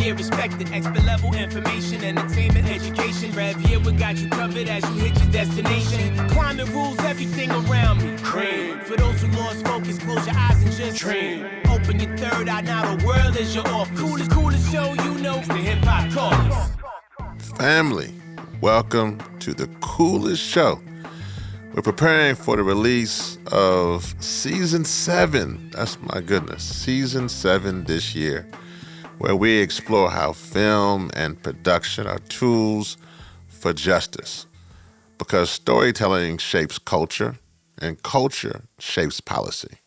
here respected. Expert level information, entertainment, education. Rev here, we got you covered as you hit your destination. Climate rules everything around me. Dream. For those who lost focus, close your eyes and just dream. Open your third eye, now the world is your office. Coolest show you know is the Hip Hop Caucus. Family, welcome to the coolest show. We're preparing for the release of Season 7. That's my goodness, Season 7 this year, where we explore how film and production are tools for justice. Because storytelling shapes culture, and culture shapes policy.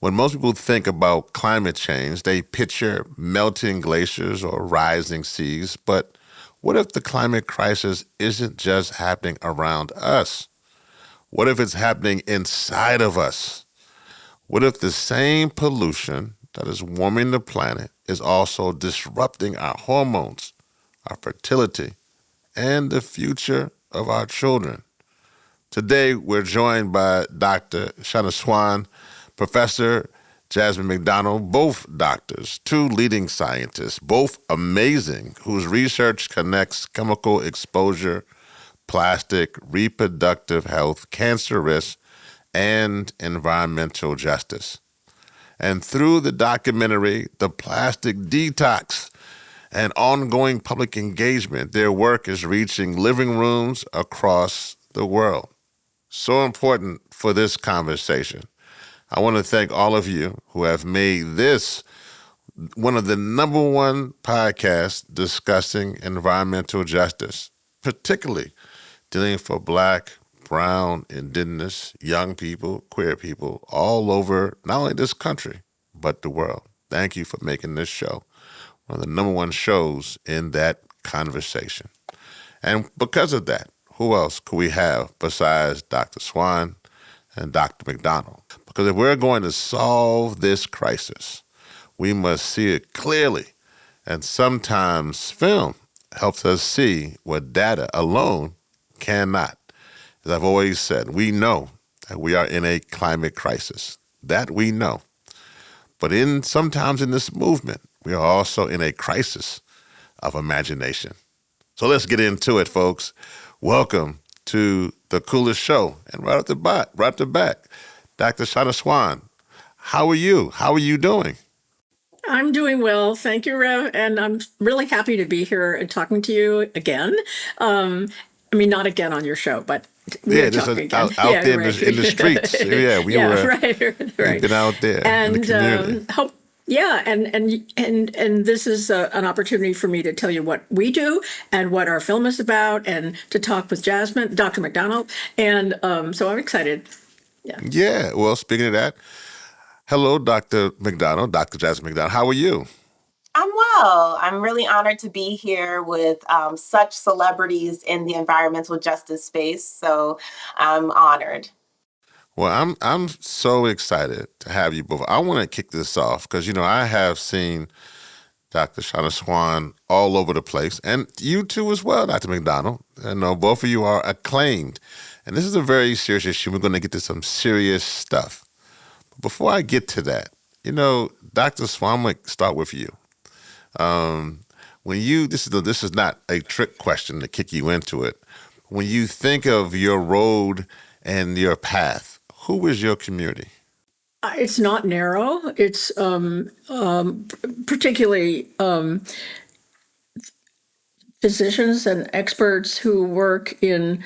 When most people think about climate change, they picture melting glaciers or rising seas. But what if the climate crisis isn't just happening around us? What if it's happening inside of us? What if the same pollution that is warming the planet is also disrupting our hormones, our fertility, and the future of our children? Today, we're joined by Dr. Shanna Swan, Professor Jasmine McDonald, both doctors, two leading scientists, both amazing, whose research connects chemical exposure, plastic, reproductive health, cancer risk, and environmental justice. And through the documentary, The Plastic Detox, and ongoing public engagement, their work is reaching living rooms across the world. So important for this conversation. I want to thank all of you who have made this one of the number one podcasts discussing environmental justice, particularly dealing for Black, brown, indigenous, young people, queer people all over not only this country, but the world. Thank you for making this show one of the number one shows in that conversation. And because of that, who else could we have besides Dr. Swan and Dr. McDonald? Because if we're going to solve this crisis, we must see it clearly. And sometimes film helps us see what data alone cannot. As I've always said, we know that we are in a climate crisis. That we know. But sometimes in this movement, we are also in a crisis of imagination. So let's get into it, folks. Welcome to the coolest show. And right off the bat, Dr. Shanna Swan, how are you? How are you doing? I'm doing well. Thank you, Rev. And I'm really happy to be here and talking to you again. Not again on your show, but we're talking again. Out there right. in the streets. Yeah, we've been out there and, in the community. And this is an opportunity for me to tell you what we do and what our film is about, and to talk with Jasmine, Dr. McDonald. And so I'm excited. Yeah. Well, speaking of that, hello, Dr. McDonald, Dr. Jasmine McDonald. How are you? I'm well. I'm really honored to be here with such celebrities in the environmental justice space. So I'm honored. Well, I'm so excited to have you both. I want to kick this off because, I have seen Dr. Shanna Swan all over the place, and you too as well, Dr. McDonald. I know both of you are acclaimed. And this is a very serious issue. We're going to get to some serious stuff. But before I get to that, Dr. Swan, I'm going to start with you. This is not a trick question to kick you into it. When you think of your road and your path, who is your community? It's not narrow. It's particularly physicians and experts who work in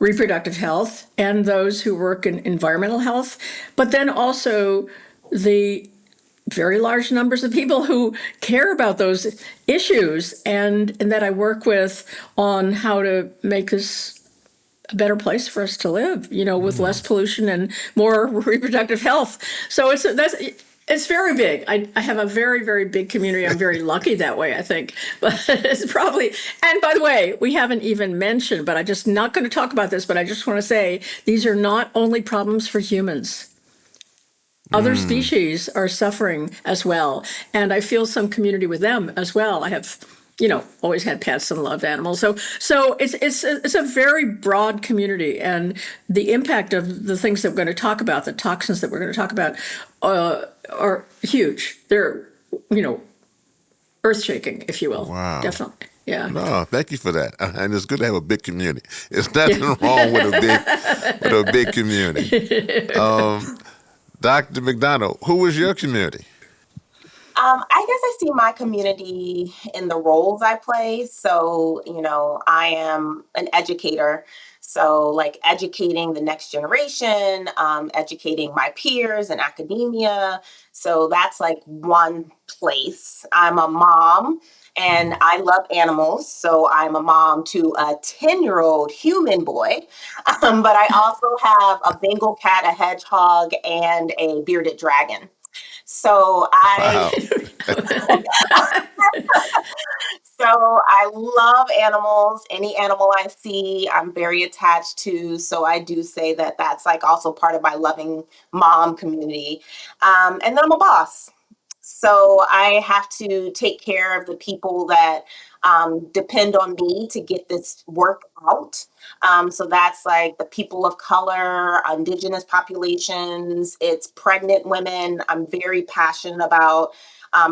reproductive health and those who work in environmental health, but then also the very large numbers of people who care about those issues and that I work with on how to make this a better place for us to live, with less pollution and more reproductive health. So it's very big. I have a very, very big community. I'm very lucky that way, I think. But it's probably, and by the way, we haven't even mentioned, but I'm just not going to talk about this, but I just want to say these are not only problems for humans. Other species are suffering as well. And I feel some community with them as well. I have, always had pets and loved animals. So it's a very broad community. And the impact of the things that we're going to talk about, the toxins that we're going to talk about, are huge. They're, earth-shaking, if you will. Wow. Definitely. Yeah. No, thank you for that. And it's good to have a big community. There's nothing wrong with a big community. Dr. McDonald, who is your community? I guess I see my community in the roles I play. So, I am an educator. So, like educating the next generation, educating my peers in academia. So, that's like one place. I'm a mom and I love animals. So, I'm a mom to a 10-year-old human boy. But I also have a Bengal cat, a hedgehog, and a bearded dragon. So I Wow. so I love animals. Any animal I see, I'm very attached to. So I do say that that's like also part of my loving mom community. And then I'm a boss. So I have to take care of the people that depend on me to get this work out. So that's like the people of color, indigenous populations, it's pregnant women. I'm very passionate about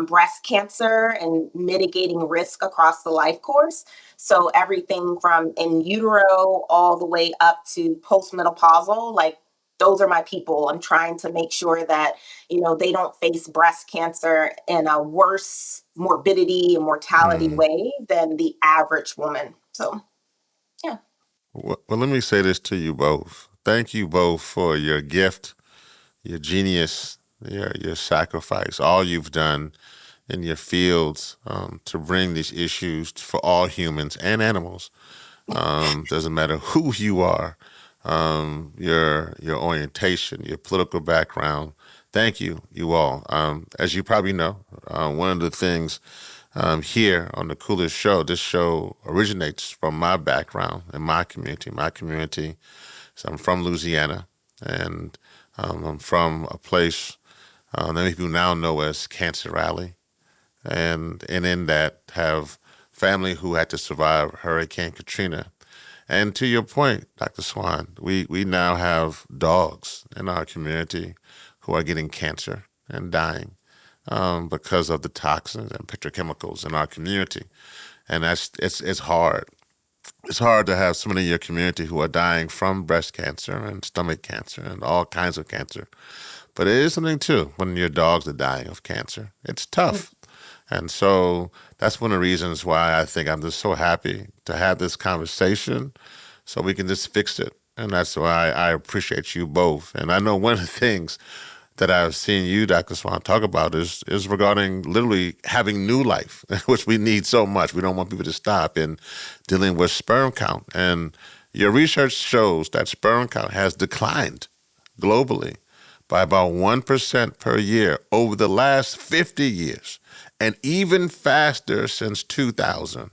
breast cancer and mitigating risk across the life course. So everything from in utero all the way up to postmenopausal, like those are my people. I'm trying to make sure that they don't face breast cancer in a worse morbidity and mortality Hmm. way than the average woman. So, yeah. Well, let me say this to you both. Thank you both for your gift, your genius, your sacrifice, all you've done in your fields to bring these issues for all humans and animals. Doesn't matter who you are, your orientation, your political background. Thank you, you all. As you probably know, one of the things here on the Coolest Show, this show originates from my background and my community. My community, so I'm from Louisiana, and I'm from a place that many people now know as Cancer Alley, and in that have family who had to survive Hurricane Katrina. And to your point, Dr. Swan, we now have dogs in our community who are getting cancer and dying because of the toxins and petrochemicals in our community. And it's hard. It's hard to have someone in your community who are dying from breast cancer and stomach cancer and all kinds of cancer. But it is something too when your dogs are dying of cancer. It's tough. And so that's one of the reasons why I think I'm just so happy to have this conversation so we can just fix it. And that's why I appreciate you both. And I know one of the things that I've seen you, Dr. Swan, talk about is regarding literally having new life, which we need so much. We don't want people to stop in dealing with sperm count. And your research shows that sperm count has declined globally by about 1% per year over the last 50 years, and even faster since 2000.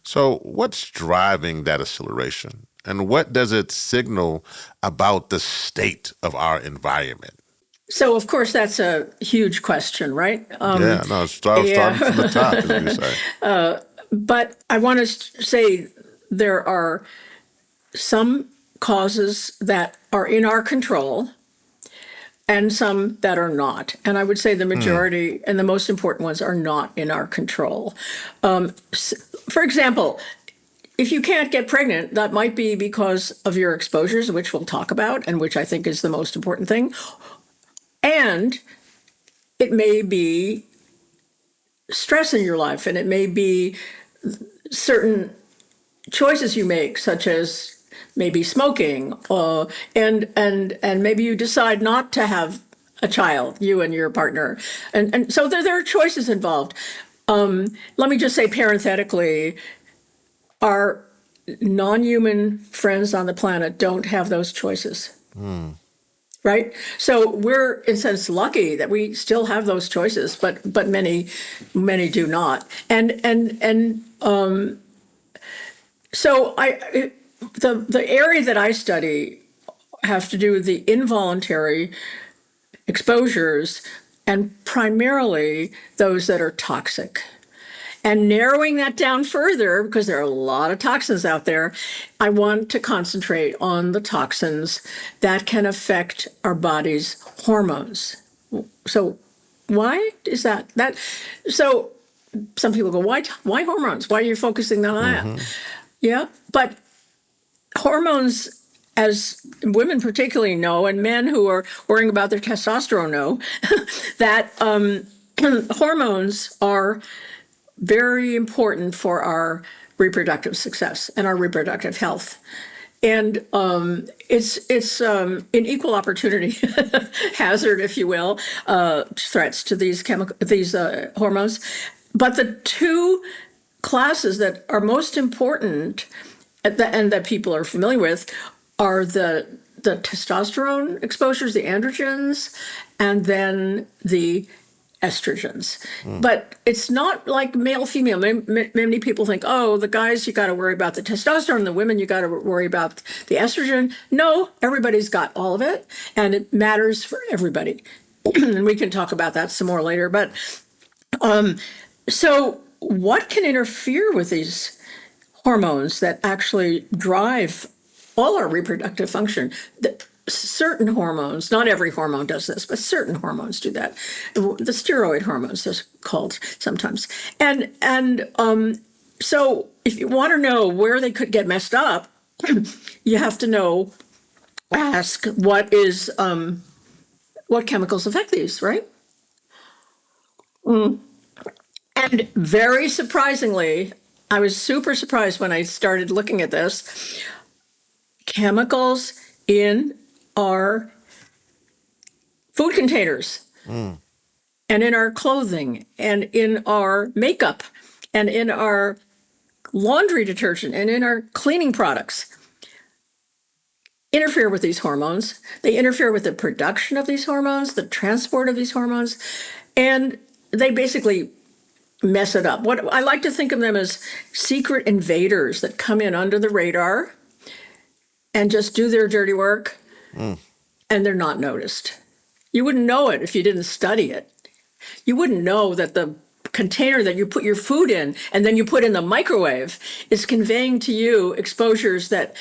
So what's driving that acceleration? And what does it signal about the state of our environment? So, of course, that's a huge question, right? Yeah, no, starting from the top, as you say. But I want to say there are some causes that are in our control and some that are not. And I would say the majority and the most important ones are not in our control. For example, if you can't get pregnant, that might be because of your exposures, which we'll talk about, and which I think is the most important thing. And it may be stress in your life, and it may be certain choices you make, such as maybe smoking, and maybe you decide not to have a child, you and your partner, and so there are choices involved. Let me just say parenthetically, our non-human friends on the planet don't have those choices. Right, so we're in a sense lucky that we still have those choices, but many do not, and so the area that I study have to do with the involuntary exposures, and primarily those that are toxic. And narrowing that down further, because there are a lot of toxins out there, I want to concentrate on the toxins that can affect our body's hormones. So why is that? So some people go, why hormones? Why are you focusing on that? Yeah, but hormones, as women particularly know, and men who are worrying about their testosterone know, that hormones are very important for our reproductive success and our reproductive health. And it's an equal opportunity hazard, if you will, threats to these hormones. But the two classes that are most important and that people are familiar with are the testosterone exposures, the androgens, and then the estrogens. But it's not like male female. Many people think, oh, the guys, you got to worry about the testosterone, the women, you got to worry about the estrogen. No, everybody's got all of it, and it matters for everybody. And we can talk about that some more later. But so what can interfere with these hormones that actually drive all our reproductive function? Certain hormones, not every hormone does this, but certain hormones do that. The steroid hormones, they're called sometimes. And so if you want to know where they could get messed up, you have to ask what chemicals affect these, right? And very surprisingly, I was super surprised when I started looking at this. Chemicals in our food containers and in our clothing and in our makeup and in our laundry detergent and in our cleaning products interfere with these hormones. They interfere with the production of these hormones, the transport of these hormones, and they basically mess it up. What I like to think of them as secret invaders that come in under the radar and just do their dirty work, and they're not noticed. You wouldn't know it if you didn't study it. You wouldn't know that the container that you put your food in and then you put in the microwave is conveying to you exposures that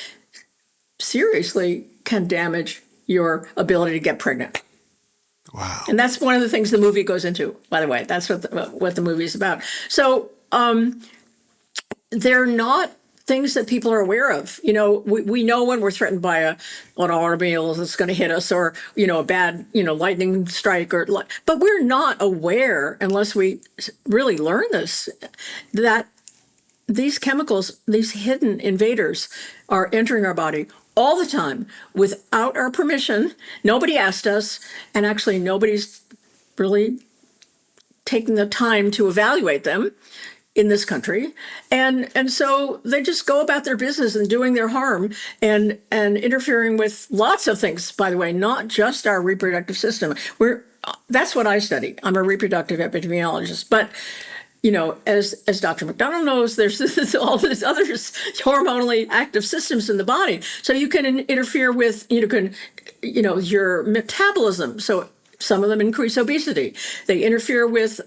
seriously can damage your ability to get pregnant. Wow. And that's one of the things the movie goes into, by the way. That's what the movie is about. So they're not things that people are aware of. You know, we know when we're threatened by an automobile that's going to hit us, or, you know, a bad, lightning strike, but we're not aware, unless we really learn this, that these chemicals, these hidden invaders, are entering our body all the time without our permission. Nobody asked us, and actually nobody's really taking the time to evaluate them in this country. And so they just go about their business and doing their harm and interfering with lots of things, by the way, not just our reproductive system. That's what I study. I'm a reproductive epidemiologist. But as Dr. McDonald knows, there's all these other hormonally active systems in the body. So you can interfere with, your metabolism. So some of them increase obesity. They interfere with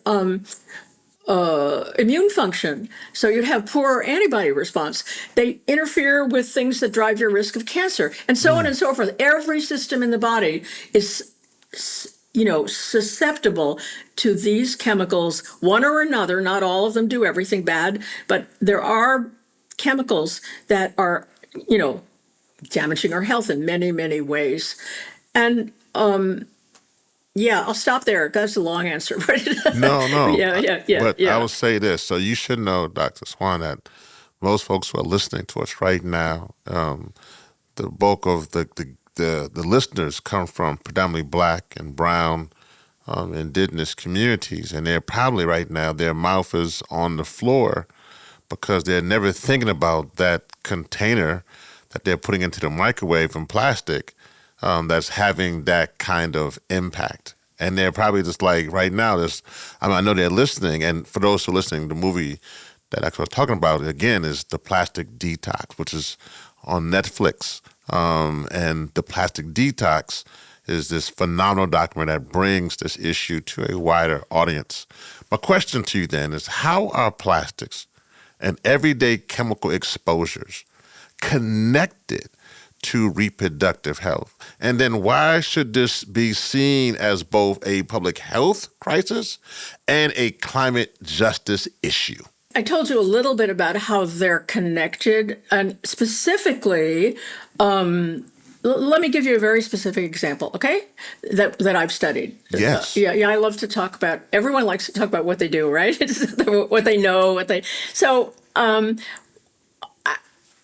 immune function. So you'd have poor antibody response. They interfere with things that drive your risk of cancer, and so on and so forth. Every system in the body is susceptible to these chemicals, one or another. Not all of them do everything bad, but there are chemicals that are, damaging our health in many, many ways. And I'll stop there. That's a long answer. No. Yeah. But I will say this. So you should know, Dr. Swan, that most folks who are listening to us right now, the bulk of the listeners come from predominantly Black and brown indigenous communities, and they're probably right now, their mouth is on the floor because they're never thinking about that container that they're putting into the microwave from plastic that's having that kind of impact. And they're probably just like, right now, I know they're listening, and for those who are listening, the movie that I was talking about, again, is The Plastic Detox, which is on Netflix. And The Plastic Detox is this phenomenal documentary that brings this issue to a wider audience. My question to you then is, how are plastics and everyday chemical exposures connected to reproductive health? And then why should this be seen as both a public health crisis and a climate justice issue? I told you a little bit about how they're connected, and specifically, let me give you a very specific example, okay? That I've studied. Yes. Yeah. I love to talk about. Everyone likes to talk about what they do, right? What they know, what they. So, a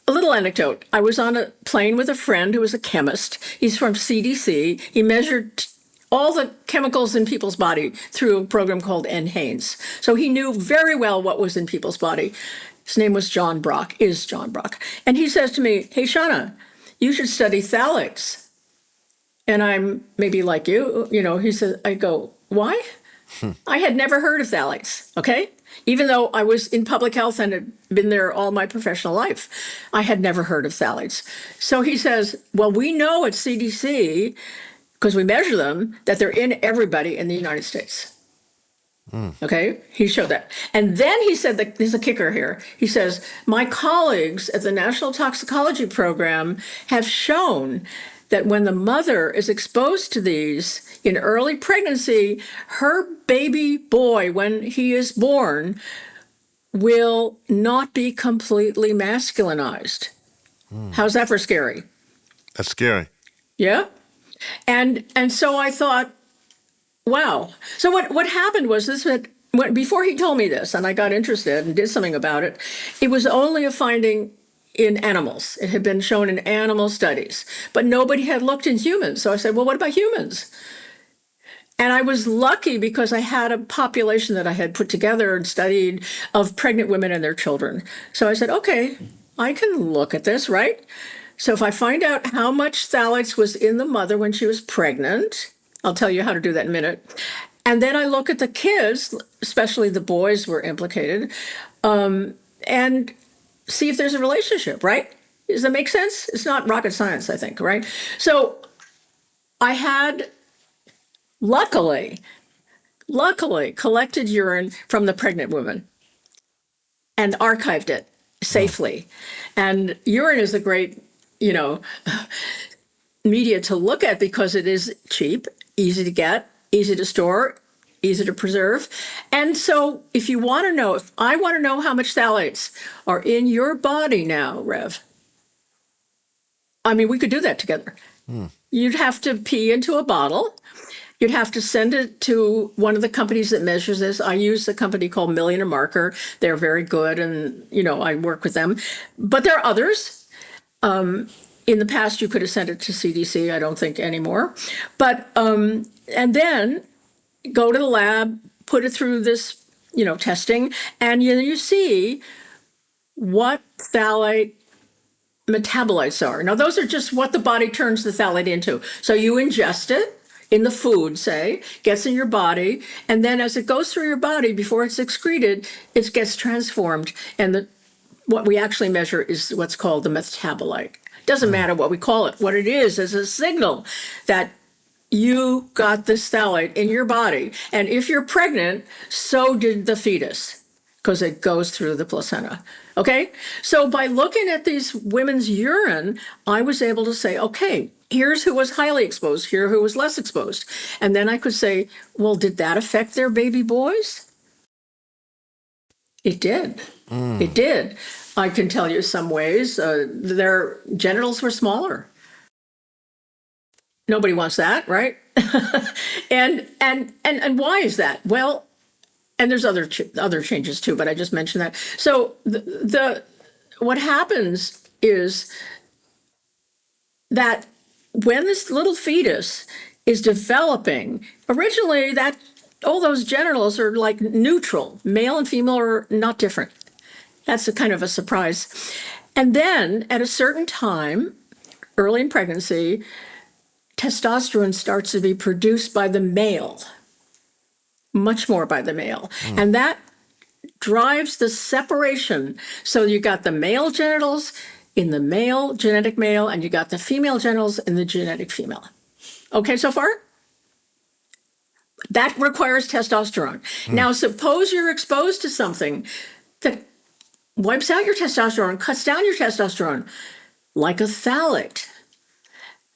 little anecdote. I was on a plane with a friend who was a chemist. He's from CDC. He measured all the chemicals in people's body through a program called NHANES. So he knew very well what was in people's body. His name was John Brock, is John Brock. And he says to me, "Hey, Shanna, you should study phthalates." And I'm maybe like you, he said, I go, "Why?" I had never heard of phthalates, okay? Even though I was in public health and had been there all my professional life, I had never heard of phthalates. So he says, "Well, we know at CDC, because we measure them, that they're in everybody in the United States." Okay, he showed that. And then he said, that there's a kicker here. He says, "My colleagues at the National Toxicology Program have shown that when the mother is exposed to these in early pregnancy, her baby boy, when he is born, will not be completely masculinized." How's that for scary? That's scary. Yeah. And so I thought, wow. So what happened was this before he told me this, and I got interested and did something about it. It was only a finding in animals. It had been shown in animal studies, but nobody had looked in humans. So I said, "Well, what about humans?" And I was lucky because I had a population that I had put together and studied of pregnant women and their children. So I said, okay, I can look at this, right? So if I find out how much phthalates was in the mother when she was pregnant, I'll tell you how to do that in a minute. And then I look at the kids, especially the boys were implicated, and see if there's a relationship, right? Does that make sense? It's not rocket science, I think, right? So I had luckily collected urine from the pregnant woman and archived it safely. And urine is a great, media to look at because it is cheap, easy to get, easy to store, easy to preserve. And so if I want to know how much phthalates are in your body now, Rev, I mean, we could do that together. You'd have to pee into a bottle. You'd have to send it to one of the companies that measures this. I use a company called Millionaire Marker. They're very good, and I work with them. But there are others. In the past, you could have sent it to CDC. I don't think anymore. But and then go to the lab, put it through this, testing, and you see what phthalate metabolites are. Now, those are just what the body turns the phthalate into. So you ingest it in the food, say, gets in your body, and then as it goes through your body, before it's excreted, it gets transformed. And what we actually measure is what's called the metabolite. Doesn't matter what we call it. What it is a signal that you got this phthalate in your body. And if you're pregnant, so did the fetus, because it goes through the placenta. Okay? So by looking at these women's urine, I was able to say, okay, here's who was highly exposed, here who was less exposed. And then I could say, well, did that affect their baby boys? It did. It did. I can tell you some ways. Their genitals were smaller. Nobody wants that, right? and why is that? Well, and there's other changes too, but I just mentioned that. So what happens is that when this little fetus is developing, originally all those genitals are like neutral. Male and female are not different. That's a kind of a surprise. And then at a certain time, early in pregnancy, testosterone starts to be produced by the male, much more by the male. And that drives the separation. So you got the male genitals in the male, genetic male, and you got the female genitals in the genetic female. Okay, so far? That requires testosterone. Now, suppose you're exposed to something that wipes out your testosterone, cuts down your testosterone, like a phthalate.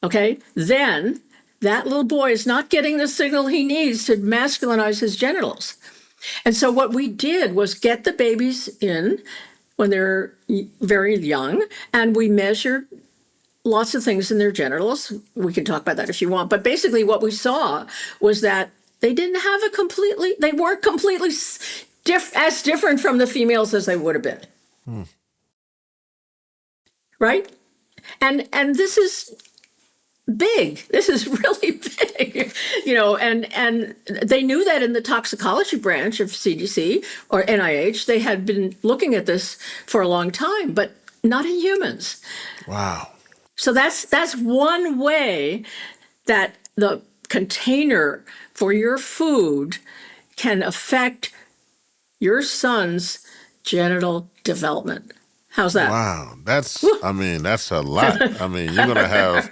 Okay, then that little boy is not getting the signal he needs to masculinize his genitals. And so what we did was get the babies in when they're very young, and we measured lots of things in their genitals. We can talk about that if you want. But basically, what we saw was that they didn't have a completely, they weren't completely as different from the females as they would have been. Right? And this is big. This is really big, and they knew that in the toxicology branch of CDC or NIH, they had been looking at this for a long time, but not in humans. Wow. So that's one way that the container for your food can affect your son's genital development. How's that? Wow. That's a lot. I mean, you're gonna have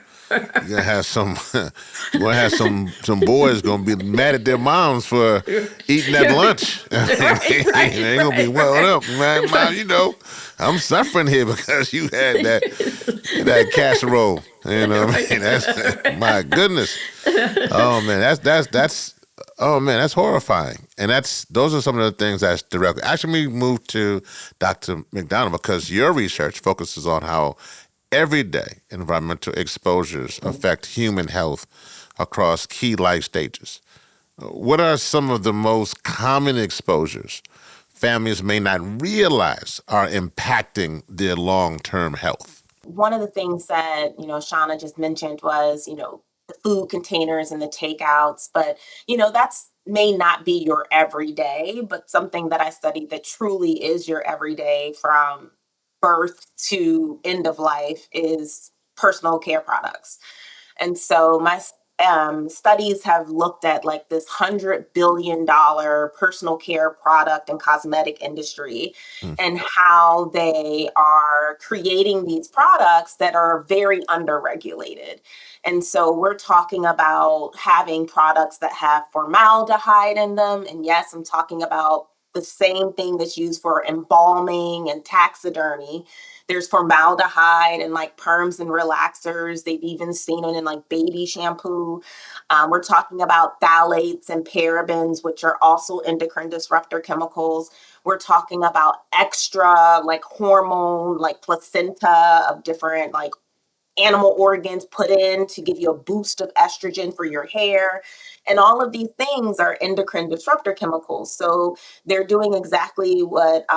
some some boys gonna be mad at their moms for eating that lunch. They gonna be well up, man. Mom, I'm suffering here because you had that casserole. You know what I mean? That's my goodness. Oh man, that's horrifying. And those are some of the things that's direct. Actually, we moved to Dr. McDonald because your research focuses on how everyday environmental exposures affect human health across key life stages. What are some of the most common exposures families may not realize are impacting their long-term health? One of the things that, Shanna just mentioned was, the food containers and the takeouts, but, that's may not be your everyday, but something that I studied that truly is your everyday from birth to end of life is personal care products. And so my studies have looked at like this $100 billion personal care product and cosmetic industry and how they are creating these products that are very underregulated. And so we're talking about having products that have formaldehyde in them. And yes, I'm talking about the same thing that's used for embalming and taxidermy. There's formaldehyde and like perms and relaxers. They've even seen it in like baby shampoo. We're talking about phthalates and parabens, which are also endocrine disruptor chemicals. We're talking about extra like hormone, like placenta of different like animal organs put in to give you a boost of estrogen for your hair. And all of these things are endocrine disruptor chemicals. So they're doing exactly what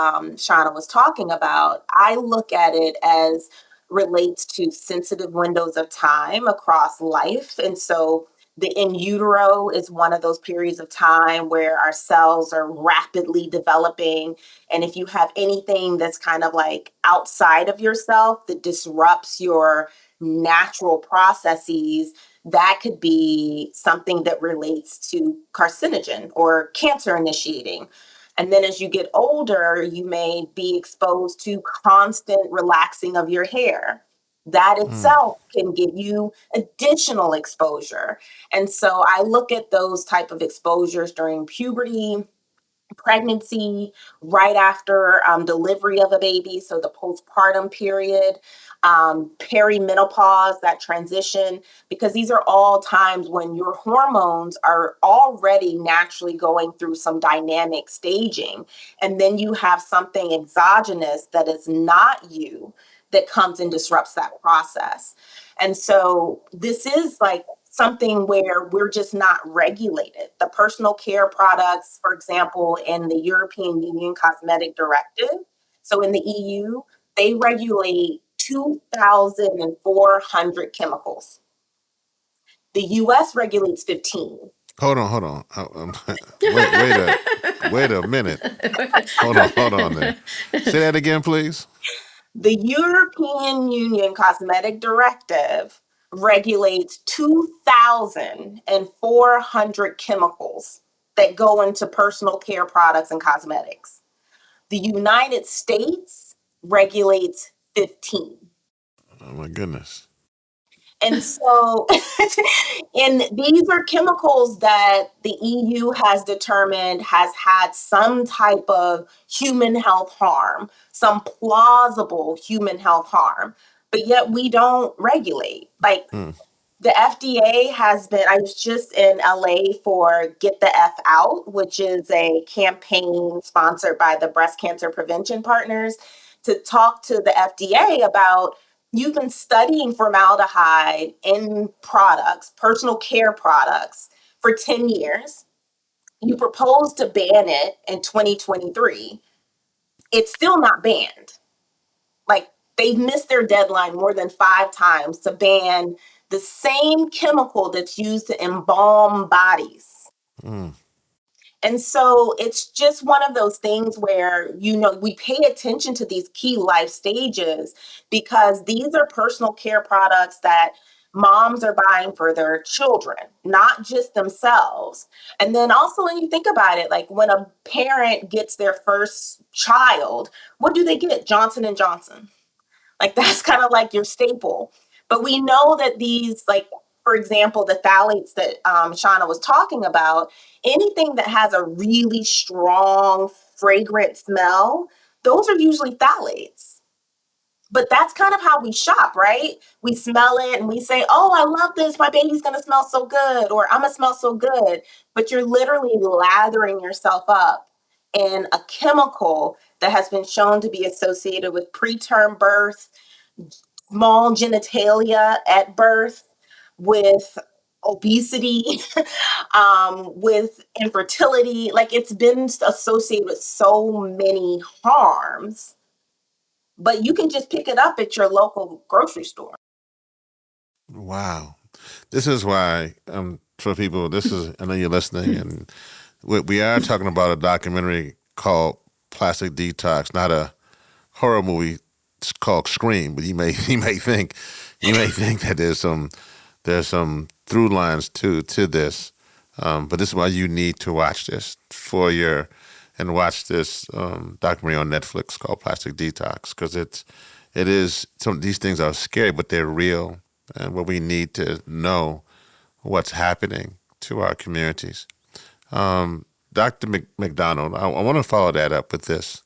Shanna was talking about. I look at it as relates to sensitive windows of time across life. And so the in utero is one of those periods of time where our cells are rapidly developing. And if you have anything that's kind of like outside of yourself that disrupts your natural processes, that could be something that relates to carcinogen or cancer initiating. And then as you get older, you may be exposed to constant relaxing of your hair. That itself can give you additional exposure. And so I look at those type of exposures during puberty, pregnancy, right after delivery of a baby, so the postpartum period, perimenopause, that transition, because these are all times when your hormones are already naturally going through some dynamic staging. And then you have something exogenous that is not you that comes and disrupts that process. And so this is like something where we're just not regulated. The personal care products, for example, in the European Union Cosmetic Directive, so in the EU, they regulate 2,400 chemicals. The US regulates 15. Hold on. Wait a minute. Hold on there. Say that again, please. The European Union Cosmetic Directive regulates 2,400 chemicals that go into personal care products and cosmetics. The United States regulates 15. Oh my goodness. And so, and these are chemicals that the EU has determined has had some type of human health harm, some plausible human health harm, but yet we don't regulate. Like, The FDA has been, I was just in LA for Get the F Out, which is a campaign sponsored by the Breast Cancer Prevention Partners to talk to the FDA about you've been studying formaldehyde in products, personal care products, for 10 years. You proposed to ban it in 2023. It's still not banned. Like, they've missed their deadline more than 5 times to ban the same chemical that's used to embalm bodies. Mm. And so it's just one of those things where, we pay attention to these key life stages because these are personal care products that moms are buying for their children, not just themselves. And then also when you think about it, like when a parent gets their first child, what do they get? Johnson and Johnson. Like that's kind of like your staple. But we know that these, like, for example, the phthalates that Shanna was talking about, anything that has a really strong, fragrant smell, those are usually phthalates. But that's kind of how we shop, right? We smell it and we say, oh, I love this. My baby's going to smell so good, or I'm going to smell so good. But you're literally lathering yourself up in a chemical that has been shown to be associated with preterm birth, small genitalia at birth, with obesity, with infertility. Like it's been associated with so many harms, but you can just pick it up at your local grocery store. Wow. This is why, for people, I know you're listening, and we are talking about a documentary called Plastic Detox, not a horror movie. It's called Scream, but you may think that there's some through lines to this. But this is why you need to watch this and watch this documentary on Netflix called Plastic Detox, because these things are scary, but they're real, and what we need to know what's happening to our communities. Dr. McDonald, I want to follow that up with this.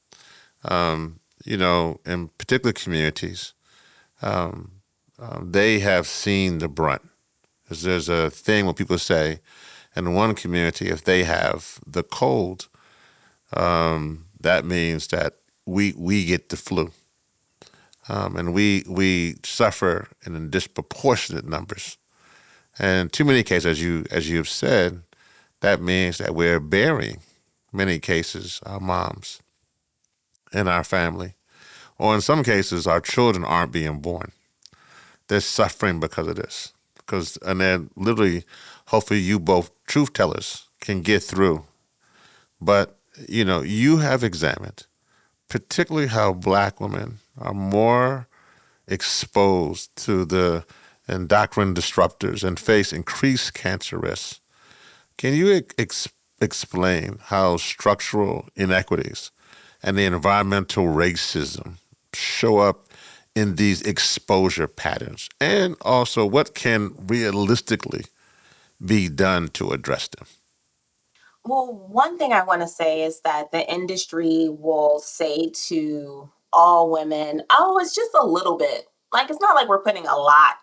In particular communities, they have seen the brunt. There's a thing when people say, in one community, if they have the cold, that means that we get the flu, and we suffer in disproportionate numbers. And too many cases, as you've said, that means that we're burying, many cases, our moms in our family, or in some cases, our children aren't being born. They're suffering because of this. And then literally, hopefully you both truth tellers can get through. But, you have examined particularly how Black women are more exposed to the endocrine disruptors and face increased cancer risks. Can you explain how structural inequities and the environmental racism show up in these exposure patterns? And also, what can realistically be done to address them? Well, one thing I want to say is that the industry will say to all women, oh, it's just a little bit. Like, it's not like we're putting a lot,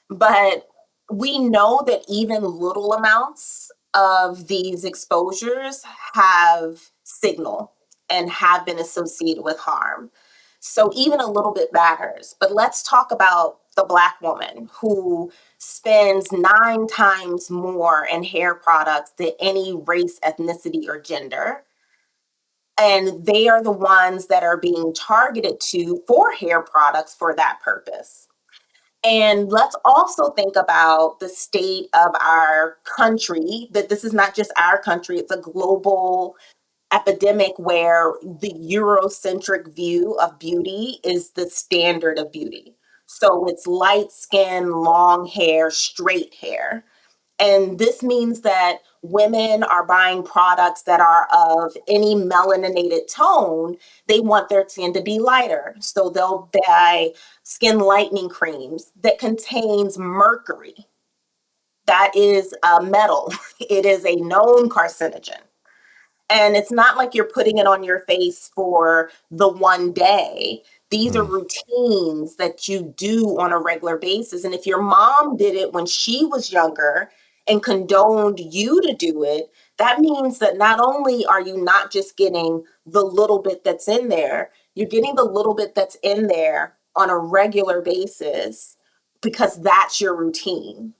but we know that even little amounts of these exposures have signal and have been associated with harm. So even a little bit matters. But let's talk about the Black woman who spends 9 times more in hair products than any race, ethnicity, or gender. And they are the ones that are being targeted to for hair products for that purpose. And let's also think about the state of our country, that this is not just our country, it's a global epidemic where the Eurocentric view of beauty is the standard of beauty. So it's light skin, long hair, straight hair. And this means that women are buying products that are of any melaninated tone. They want their skin to be lighter. So they'll buy skin lightening creams that contains mercury. That is a metal. It is a known carcinogen. And it's not like you're putting it on your face for the one day. These are routines that you do on a regular basis. And if your mom did it when she was younger and condoned you to do it, that means that not only are you not just getting the little bit that's in there, you're getting the little bit that's in there on a regular basis because that's your routine.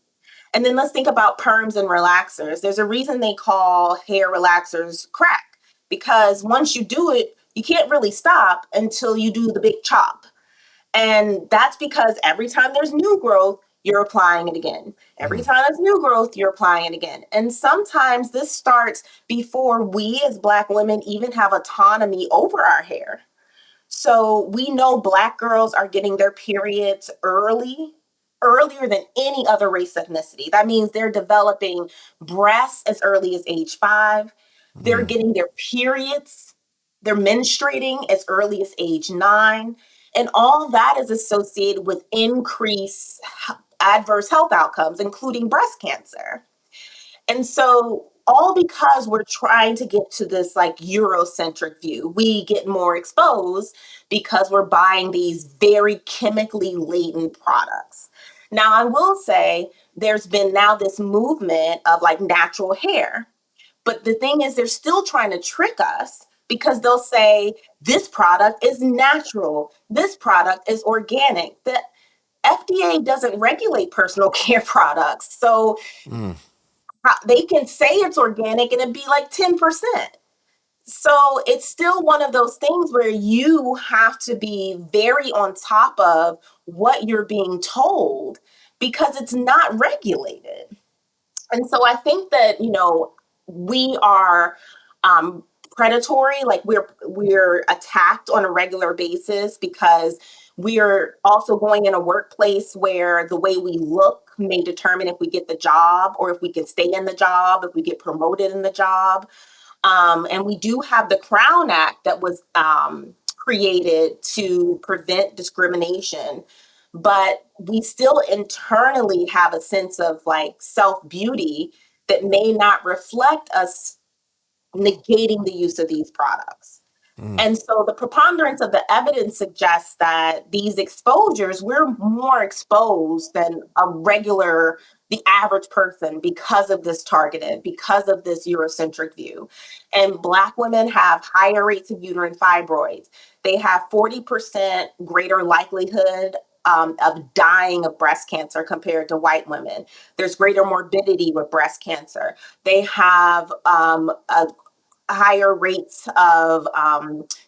And then let's think about perms and relaxers. There's a reason they call hair relaxers crack, because once you do it, you can't really stop until you do the big chop. And that's because every time there's new growth, you're applying it again. Every time there's new growth, you're applying it again. And sometimes this starts before we as Black women even have autonomy over our hair. So we know Black girls are getting their periods earlier than any other race ethnicity. That means they're developing breasts as early as age 5. They're getting their periods, they're menstruating as early as age 9. And all that is associated with increased adverse health outcomes, including breast cancer. And so all because we're trying to get to this like Eurocentric view, we get more exposed because we're buying these very chemically laden products. Now, I will say there's been now this movement of like natural hair. But the thing is, they're still trying to trick us because they'll say, this product is natural, this product is organic. The FDA doesn't regulate personal care products. So they can say it's organic and it'd be like 10%. So it's still one of those things where you have to be very on top of what you're being told because it's not regulated. And so I think that, we are predatory, like we're attacked on a regular basis because we're also going in a workplace where the way we look may determine if we get the job or if we can stay in the job, if we get promoted in the job. And we do have the Crown Act that was created to prevent discrimination. But we still internally have a sense of like self beauty that may not reflect us negating the use of these products. And so the preponderance of the evidence suggests that these exposures, we're more exposed than the average person because of this targeted, because of this Eurocentric view. And Black women have higher rates of uterine fibroids. They have 40% greater likelihood of dying of breast cancer compared to white women. There's greater morbidity with breast cancer. They have a higher rates of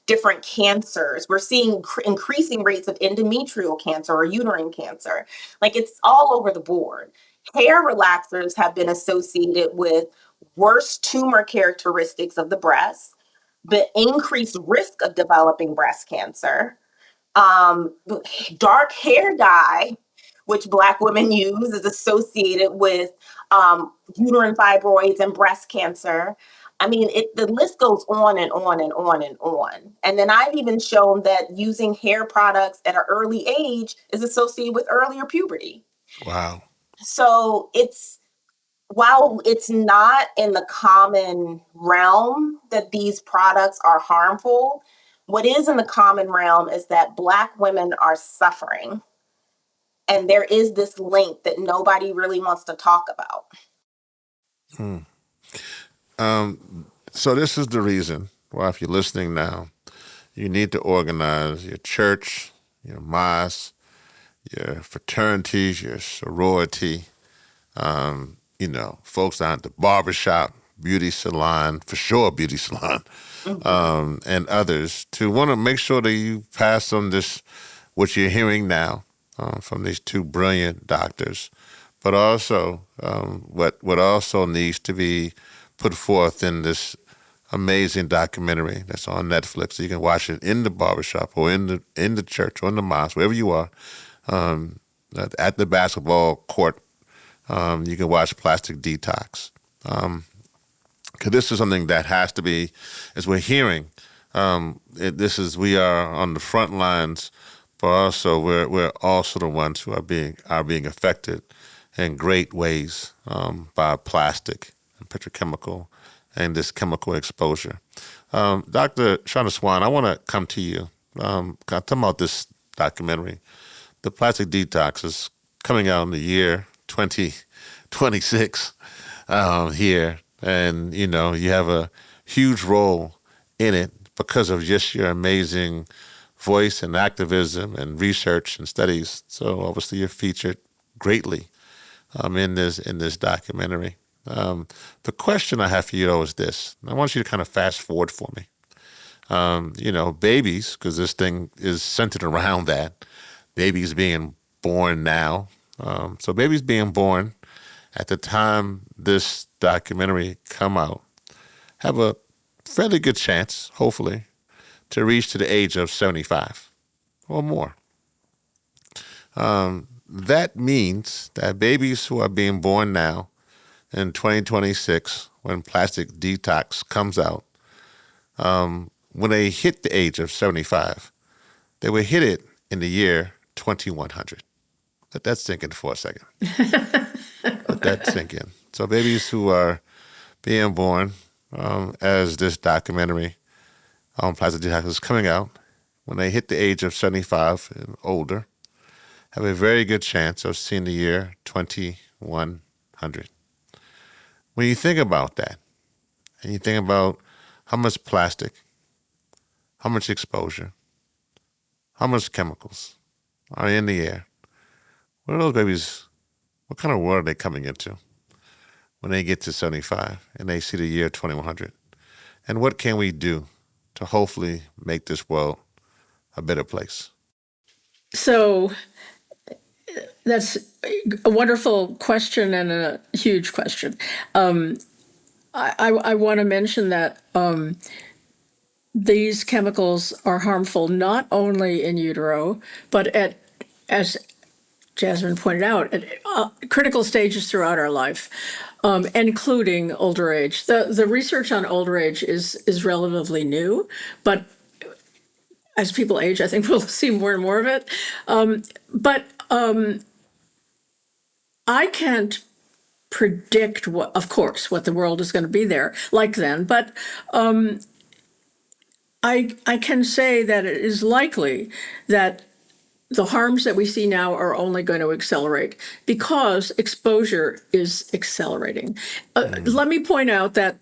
different cancers. We're seeing increasing rates of endometrial cancer or uterine cancer. Like it's all over the board. Hair relaxers have been associated with worse tumor characteristics of the breast, but increased risk of developing breast cancer. Dark hair dye, which Black women use, is associated with uterine fibroids and breast cancer. I mean, the list goes on and on and on and on. And then I've even shown that using hair products at an early age is associated with earlier puberty. Wow. So while it's not in the common realm that these products are harmful, what is in the common realm is that Black women are suffering. And there is this link that nobody really wants to talk about. So this is the reason why, if you're listening now, you need to organize your church, your mosque, your fraternities, your sorority, folks down at the barbershop, beauty salon, for sure beauty salon, and others, to want to make sure that you pass on this, what you're hearing now from these two brilliant doctors, but also what also needs to be put forth in this amazing documentary that's on Netflix. So you can watch it in the barbershop or in the church or in the mosque, wherever you are, at the basketball court. You can watch Plastic Detox. Because this is something that has to be, as we're hearing, we are on the front lines, but also we're also the ones who are being affected in great ways by plastic and petrochemical and this chemical exposure. Dr. Shanna Swan, I want to come to you talking about this documentary. The Plastic Detox is coming out in the year 2026 here. And, you have a huge role in it because of just your amazing voice and activism and research and studies. So obviously you're featured greatly in this documentary. The question I have for you though is this. I want you to kind of fast forward for me. Babies, because this thing is centered around that. Babies being born now. So babies being born at the time this documentary come out have a fairly good chance, hopefully, to reach to the age of 75 or more. That means that babies who are being born now in 2026, when Plastic Detox comes out, when they hit the age of 75, they will hit it in the year 2100. Let that sink in for a second. Let that sink in. So babies who are being born as this documentary on Plastic Detox is coming out, when they hit the age of 75 and older, have a very good chance of seeing the year 2100. When you think about that, and you think about how much plastic, how much exposure, how much chemicals are in the air, what are those babies, what kind of world are they coming into when they get to 75 and they see the year 2100? And what can we do to hopefully make this world a better place? So that's a wonderful question and a huge question. I want to mention that these chemicals are harmful not only in utero, but as Jasmine pointed out, at critical stages throughout our life, including older age. The research on older age is relatively new, but as people age, I think we'll see more and more of it. But I can't predict of course, what the world is going to be there like then, but I can say that it is likely that the harms that we see now are only going to accelerate because exposure is accelerating. Let me point out that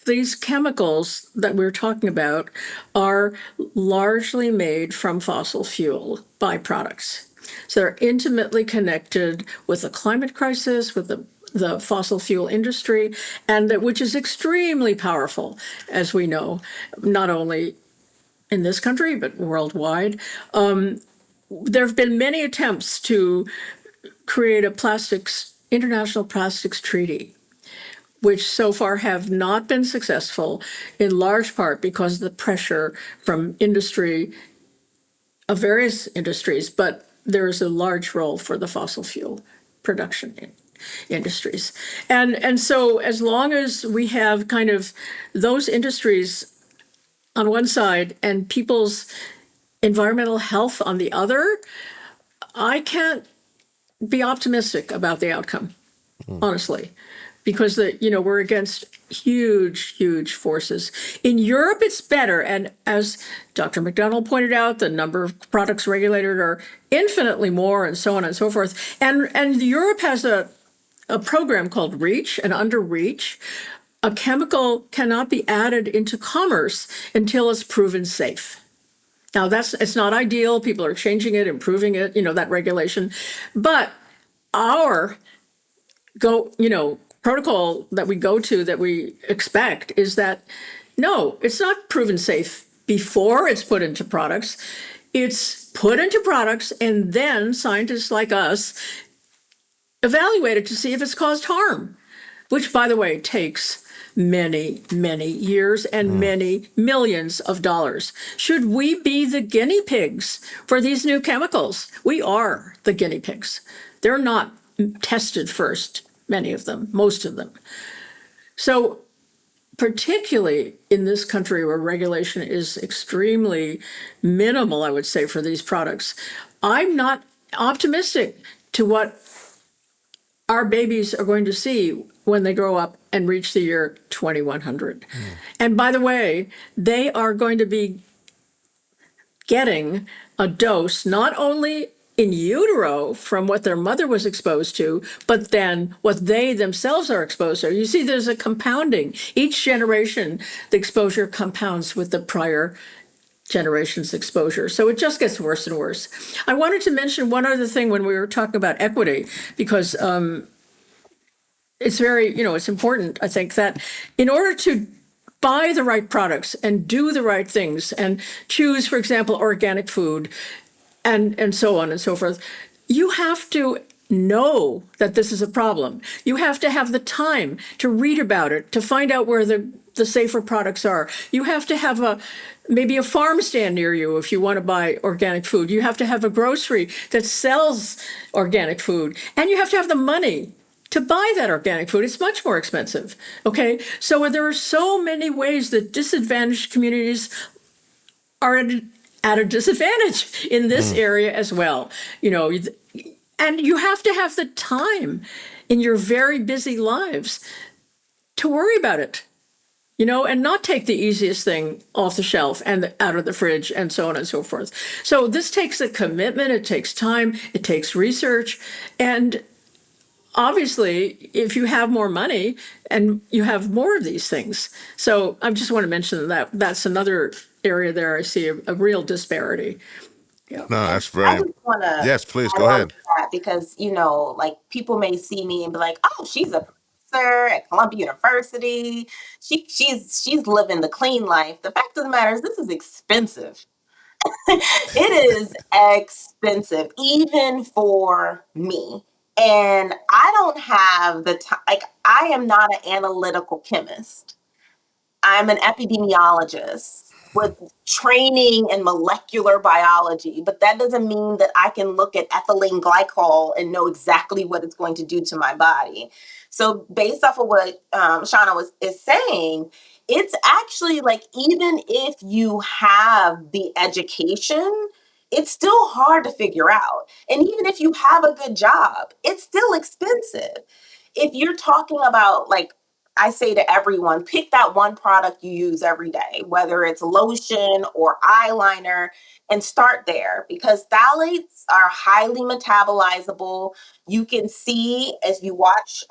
these chemicals that we're talking about are largely made from fossil fuel byproducts. So they're intimately connected with the climate crisis, with the fossil fuel industry, and which is extremely powerful, as we know, not only in this country, but worldwide. There have been many attempts to create a international plastics treaty, which so far have not been successful, in large part because of the pressure from industry, of various industries, but there is a large role for the fossil fuel production industries. And so as long as we have kind of those industries on one side and people's environmental health on the other, I can't be optimistic about the outcome, honestly, because we're against huge forces. In Europe, it's better, and as Dr. McDonald pointed out, the number of products regulated are infinitely more, and so on and so forth. And Europe has a program called REACH, and under REACH, a chemical cannot be added into commerce until it's proven safe. Now, it's not ideal. People are changing it, improving it, that regulation. But our protocol that we go to, that we expect, is that, no, it's not proven safe before it's put into products. It's put into products, and then scientists like us evaluate it to see if it's caused harm, which, by the way, takes many years and many millions of dollars. Should we be the guinea pigs for these new chemicals? We are the guinea pigs. They're not tested first, many of them, most of them. So particularly in this country where regulation is extremely minimal, I would say, for these products, I'm not optimistic to what our babies are going to see when they grow up and reach the year 2100. And by the way, they are going to be getting a dose not only in utero from what their mother was exposed to, but then what they themselves are exposed to. You see, there's a compounding. Each generation, the exposure compounds with the prior generation's exposure. So it just gets worse and worse. I wanted to mention one other thing when we were talking about equity, because it's very, it's important, I think, that in order to buy the right products and do the right things and choose, for example, organic food and so on and so forth, you have to know that this is a problem. You have to have the time to read about it, to find out where the safer products are. You have to have maybe a farm stand near you if you want to buy organic food. You have to have a grocery that sells organic food. And you have to have the money to buy that organic food. It's much more expensive. Okay. So there are so many ways that disadvantaged communities are at a disadvantage in this area as well. And you have to have the time in your very busy lives to worry about it, and not take the easiest thing off the shelf and out of the fridge and so on and so forth. So this takes a commitment, it takes time, it takes research. And obviously, if you have more money and you have more of these things. So I just want to mention that that's another area there I see a real disparity. No, that's I very. just want to Yes, please add go on ahead. to that because, like people may see me and be like, oh, she's a professor at Columbia University. She's living the clean life. The fact of the matter is this is expensive. It is expensive, even for me. And I don't have the time. Like, I am not an analytical chemist. I'm an epidemiologist with training in molecular biology, but that doesn't mean that I can look at ethylene glycol and know exactly what it's going to do to my body. So, based off of what Shanna is saying, it's actually like even if you have the education, it's still hard to figure out. And even if you have a good job, it's still expensive. If you're talking about like I say to everyone, pick that one product you use every day, whether it's lotion or eyeliner, and start there because phthalates are highly metabolizable. You can see as you watch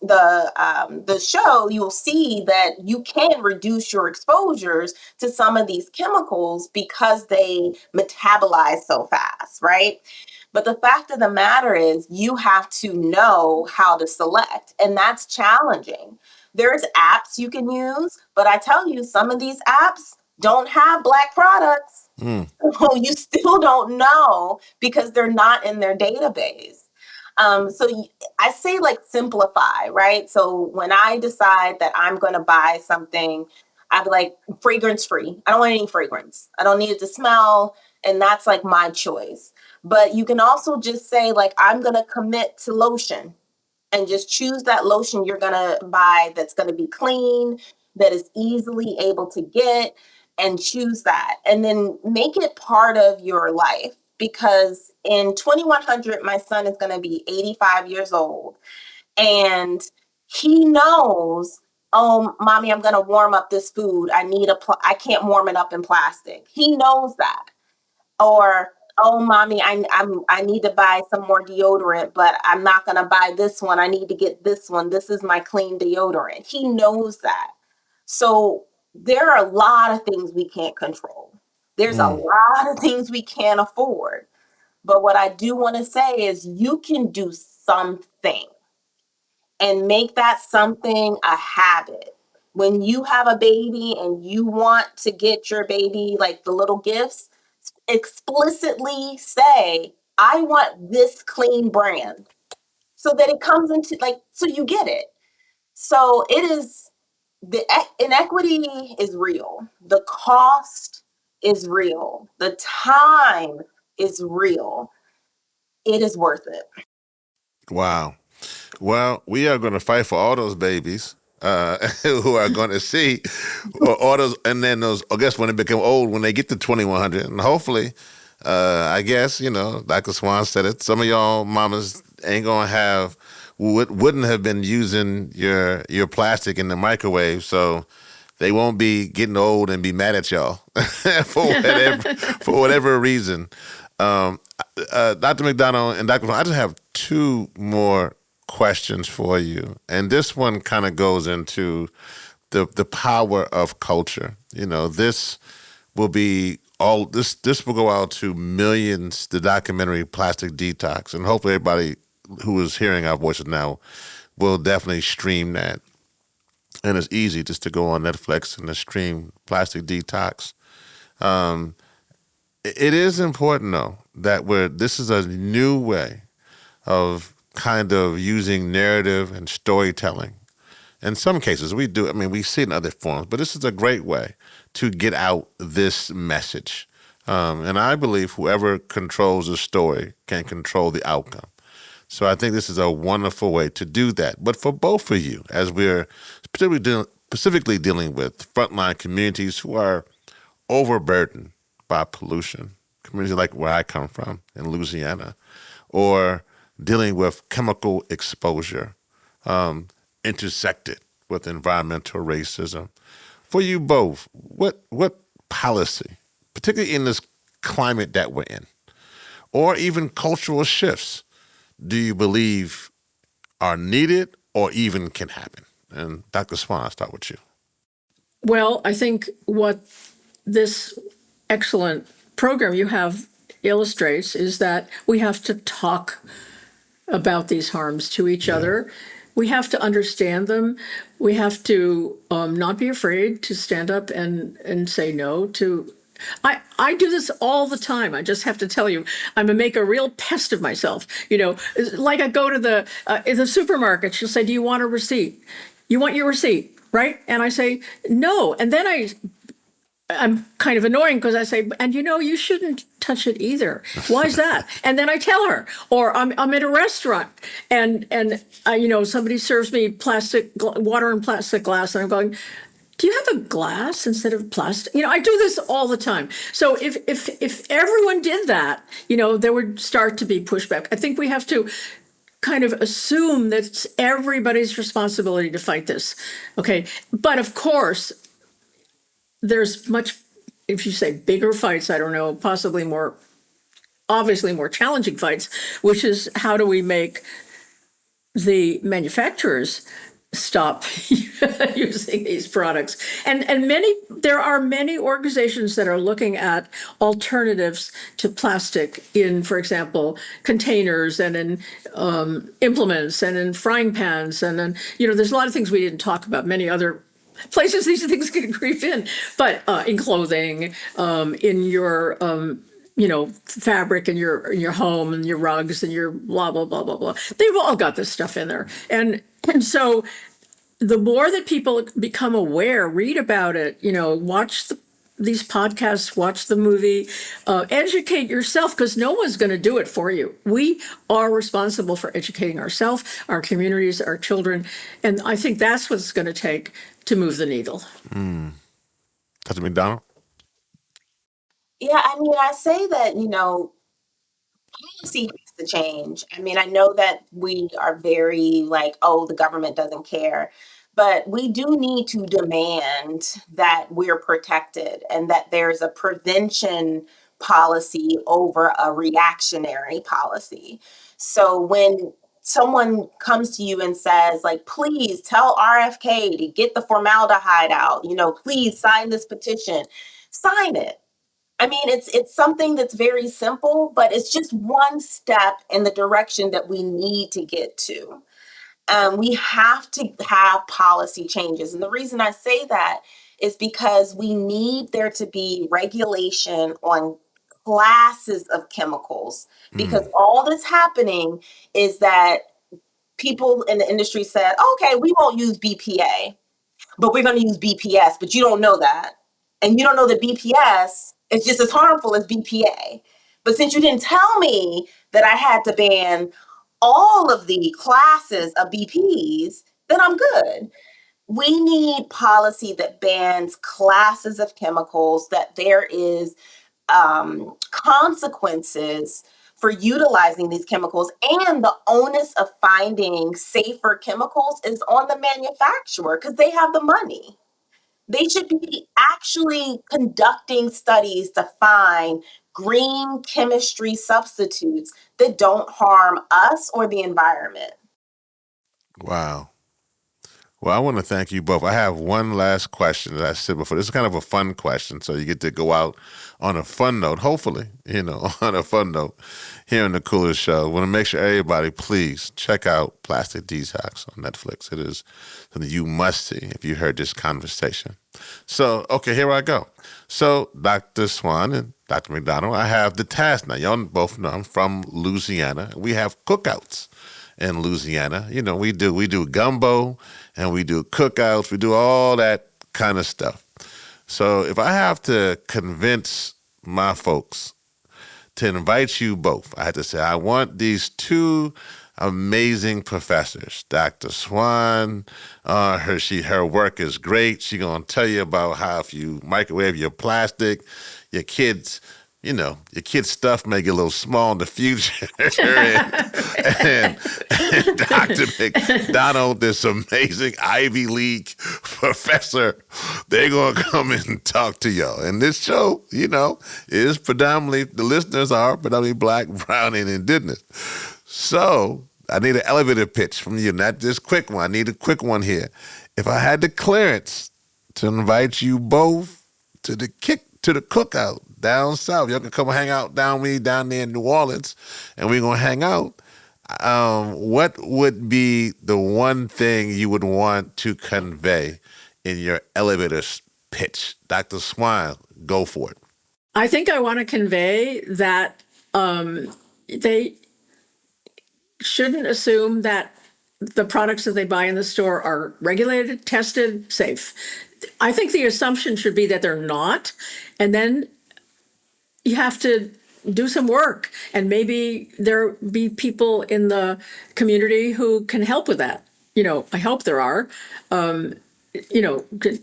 the show, you'll see that you can reduce your exposures to some of these chemicals because they metabolize so fast, right? But the fact of the matter is, you have to know how to select, and that's challenging. There's apps you can use, but I tell you, some of these apps don't have Black products. So you still don't know because they're not in their database. I say like simplify, right? So when I decide that I'm going to buy something, I'd be like fragrance free. I don't want any fragrance. I don't need it to smell. And that's like my choice. But you can also just say like, I'm going to commit to lotion and just choose that lotion you're going to buy that's going to be clean, that is easily able to get, and choose that. And then make it part of your life because in 2100, my son is going to be 85 years old. And he knows, oh, mommy, I'm going to warm up this food. I can't warm it up in plastic. He knows that. Or, oh, mommy, I need to buy some more deodorant, but I'm not going to buy this one. I need to get this one. This is my clean deodorant. He knows that. So there are a lot of things we can't control. There's a lot of things we can't afford. But what I do want to say is you can do something and make that something a habit. When you have a baby and you want to get your baby like the little gifts, explicitly say, I want this clean brand so that it comes into like, so you get it. So it is the inequity is real. The cost is real. The time is real. It is worth it. Wow. Well, we are going to fight for all those babies who are going to see all those, and then those. I guess when they become old, when they get to 2100, and hopefully, I guess Dr. Swan said it. Some of y'all mamas ain't gonna wouldn't have been using your plastic in the microwave, so they won't be getting old and be mad at y'all for whatever reason. Dr. McDonald and Dr. Swan, I just have two more questions for you, and this one kind of goes into the power of culture. This will be all this will go out to millions. The documentary Plastic Detox, and hopefully everybody who is hearing our voices now will definitely stream that. And it's easy just to go on Netflix and to stream Plastic Detox. It is important though that this is a new way of kind of using narrative and storytelling. In some cases, we do. I mean, we see it in other forms, but this is a great way to get out this message. And I believe whoever controls the story can control the outcome. So I think this is a wonderful way to do that. But for both of you, as we're specifically dealing with frontline communities who are overburdened by pollution, communities like where I come from in Louisiana, or dealing with chemical exposure, intersected with environmental racism. For you both, what policy, particularly in this climate that we're in, or even cultural shifts, do you believe are needed or even can happen? And Dr. Swan, I'll start with you. Well, I think what this excellent program you have illustrates is that we have to talk about these harms to each other. We have to understand them. We have to not be afraid to stand up and say no to. I do this all the time. I just have to tell you, I'm gonna make a real pest of myself. Like I go to the in the supermarket. She'll say, "Do you want a receipt? You want your receipt, right?" And I say no, and then I'm kind of annoying because I say, and you shouldn't touch it either. Why is that? And then I tell her, or I'm at a restaurant and somebody serves me water in plastic glass, and I'm going, do you have a glass instead of plastic? I do this all the time. So if everyone did that, there would start to be pushback. I think we have to kind of assume that it's everybody's responsibility to fight this. Okay, but of course, there's much, if you say bigger fights, I don't know, possibly obviously more challenging fights, which is how do we make the manufacturers stop using these products? And there are many organizations that are looking at alternatives to plastic in, for example, containers and in implements and in frying pans. And then, there's a lot of things we didn't talk about, many other places these things can creep in, but in clothing, in your fabric in your home and your rugs and your blah blah blah blah blah. They've all got this stuff in there, and so the more that people become aware, read about it, watch these podcasts, watch the movie, educate yourself, because no one's going to do it for you. We are responsible for educating ourselves, our communities, our children, and I think that's what it's going to take to move the needle. Dr. McDonald? Yeah, I say that, policy has to change. I know that we are very like, oh, the government doesn't care. But we do need to demand that we're protected and that there's a prevention policy over a reactionary policy. So when someone comes to you and says, like, please tell RFK to get the formaldehyde out, please sign this petition, sign it. It's something that's very simple, but it's just one step in the direction that we need to get to. We have to have policy changes. And the reason I say that is because we need there to be regulation on classes of chemicals, because all that's happening is that people in the industry said, okay, we won't use BPA, but we're going to use BPS, but you don't know that. And you don't know that BPS is just as harmful as BPA. But since you didn't tell me that I had to ban all of the classes of BPs, then I'm good. We need policy that bans classes of chemicals, that there is consequences for utilizing these chemicals, and the onus of finding safer chemicals is on the manufacturer because they have the money. They should be actually conducting studies to find green chemistry substitutes that don't harm us or the environment. Wow. Well, I want to thank you both. I have one last question that I said before. This is kind of a fun question, so you get to go out on a fun note, hopefully, on a fun note here on the Coolest Show. I want to make sure everybody, please check out Plastic Detox on Netflix. It is something you must see if you heard this conversation. So, okay, here I go. So, Dr. Swan and Dr. McDonald, I have the task now. Y'all both know I'm from Louisiana. We have cookouts in Louisiana. We do gumbo and we do cookouts. We do all that kind of stuff. So if I have to convince my folks to invite you both, I had to say, I want these two amazing professors. Dr. Swan, her work is great. She's going to tell you about how if you microwave your plastic, your kids' stuff may get a little small in the future. and Dr. McDonald, this amazing Ivy League professor, they're going to come in and talk to y'all. And this show, is predominantly, the listeners are predominantly Black, brown, and indigenous. So I need an elevator pitch from you, not just quick one. I need a quick one here. If I had the clearance to invite you both to the cookout down south, y'all can come hang out down there in New Orleans, and we're gonna hang out. What would be the one thing you would want to convey in your elevator pitch? Dr. Swan, go for it. I think I want to convey that they shouldn't assume that the products that they buy in the store are regulated, tested, safe. I think the assumption should be that they're not, and then you have to do some work, and maybe there be people in the community who can help with that. I hope there are. To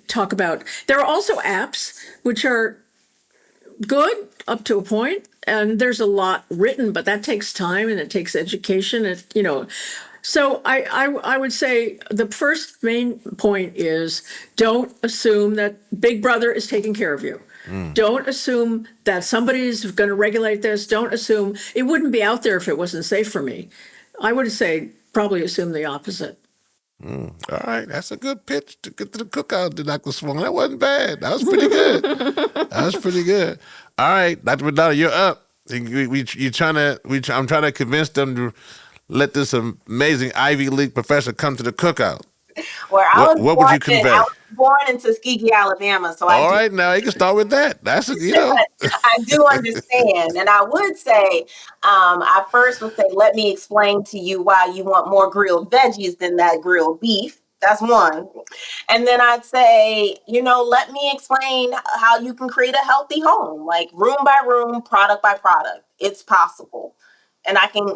talk about. There are also apps which are good up to a point, and there's a lot written, but that takes time and it takes education. So I would say the first main point is don't assume that Big Brother is taking care of you. Don't assume that somebody's going to regulate this. Don't assume it wouldn't be out there if it wasn't safe for me. I would say probably assume the opposite. All right, that's a good pitch to get to the cookout, Dr. Swan. That wasn't bad. That was pretty good. All right, Dr. McDonald, you're up. I'm trying to convince them to let this amazing Ivy League professor come to the cookout. What would you convey? I was born in Tuskegee, Alabama, so all right, now you can start with that. That's I do understand, and I would say, I first would say, let me explain to you why you want more grilled veggies than that grilled beef. That's one. And then I'd say, let me explain how you can create a healthy home, like room by room, product by product. It's possible, and I can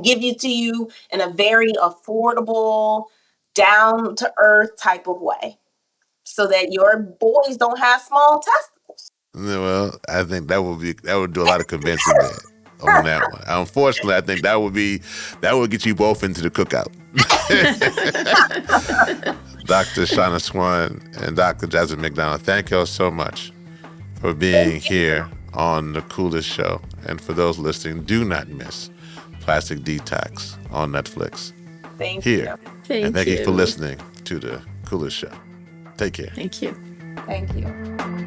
give it to you in a very affordable, down to earth type of way, so that your boys don't have small testicles. Well, I think that would do a lot of convincing there on that one. Unfortunately, I think that would get you both into the cookout. Dr. Shanna Swan and Dr. Jasmine McDonald, thank y'all so much for being here on the Coolest Show. And for those listening, do not miss Plastic Detox on Netflix. Thank you. Thank you for listening to the Coolest Show. Take care. Thank you. Thank you.